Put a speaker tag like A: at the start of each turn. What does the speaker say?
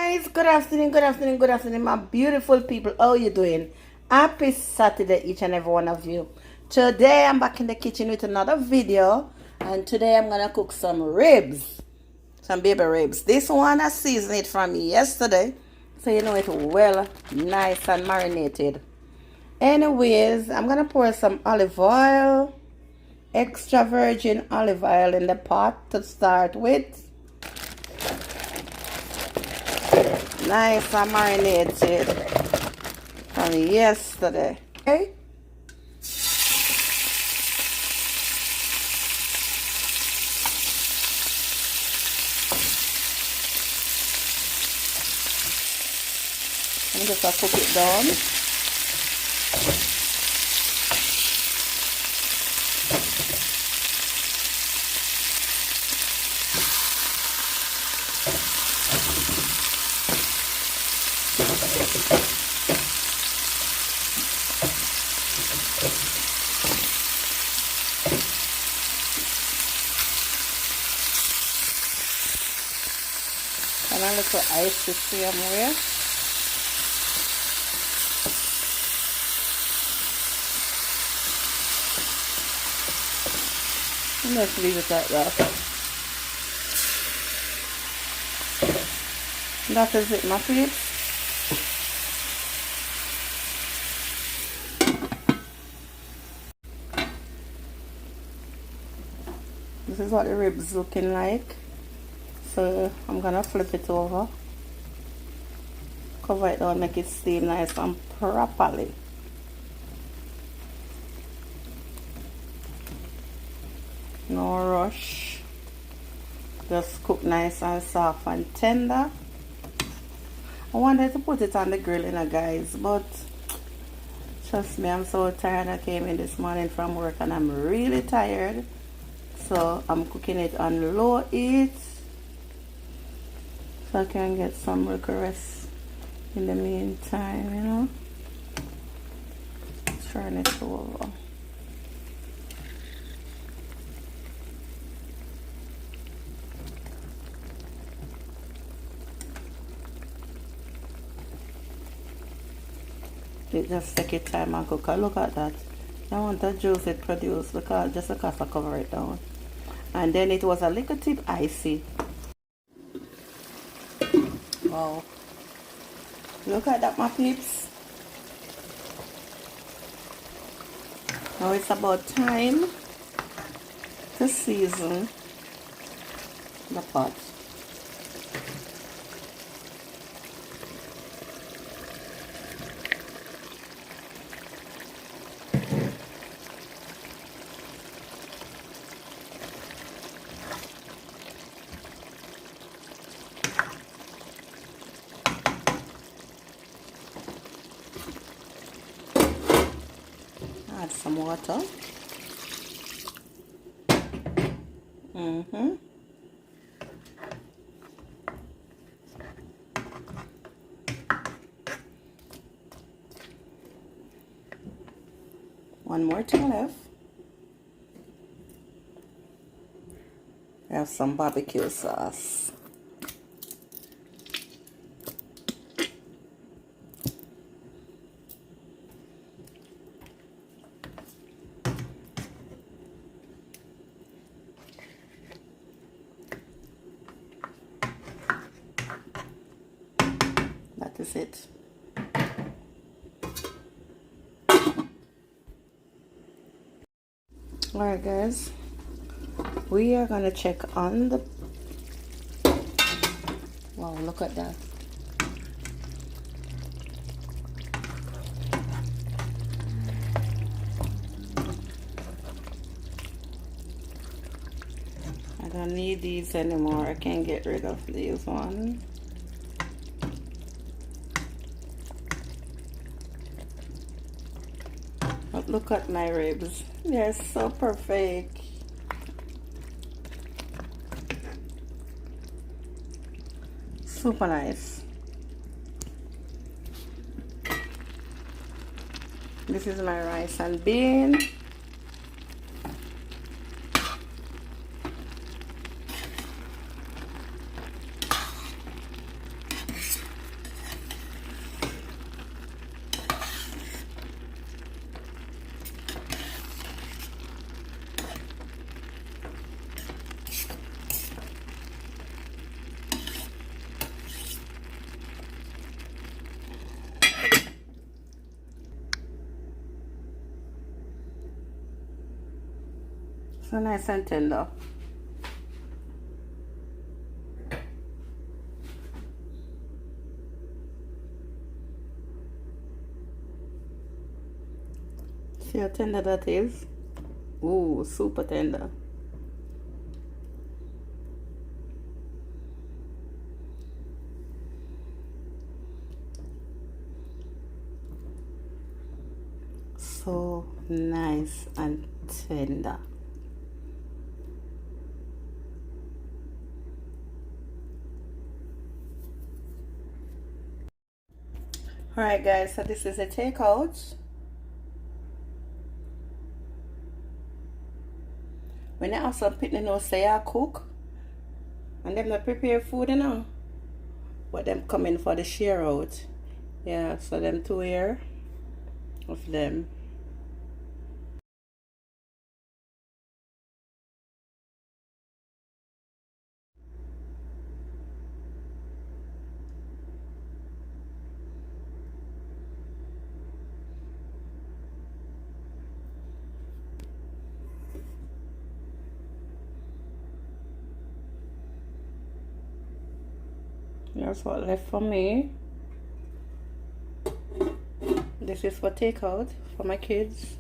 A: guys, good afternoon, my beautiful people. How you doing? Happy Saturday, each and every one of you. Today I'm back in the kitchen with another video, and today I'm gonna cook some ribs, some baby ribs. This one I seasoned it from yesterday, so you know it well, nice and marinated. Anyways, I'm gonna pour some olive oil, extra virgin olive oil in the pot to start with. Nice and marinated from yesterday. Okay. I'm just gonna cook it down. And a little ice to somewhere. And let's leave it like that. That is it, my peeps. This is what the ribs looking like. So I'm gonna flip it over, cover it down, make it steam nice and properly. No rush, just cook nice and soft and tender. I wanted to put it on the grill, guys, but trust me, I'm so tired. I came in this morning from work and I'm really tired, so I'm cooking it on low heat so I can get some rest in the meantime, you know. Turn it over. It just take your time and cook. Look at that. I want the juice it produced because I cover it down. And then it was a little tip icy. Wow. Look at that, my peeps. Now it's about time to season the pot. Add some water. One more thing left. I have some barbecue sauce. That is it. Alright guys, we are gonna check on the, wow, look at that. I don't need these anymore. I can get rid of these ones. But look at my ribs. They're so perfect. Super nice. This is my rice and bean. So nice and tender. See how tender that is? Ooh, super tender. So nice and tender. Alright guys, so this is a takeout. When I have some people know say I cook and them not prepare food, you know. But them coming for the share out. Yeah, so them two here of them. That's what left for me. This is for takeout for my kids.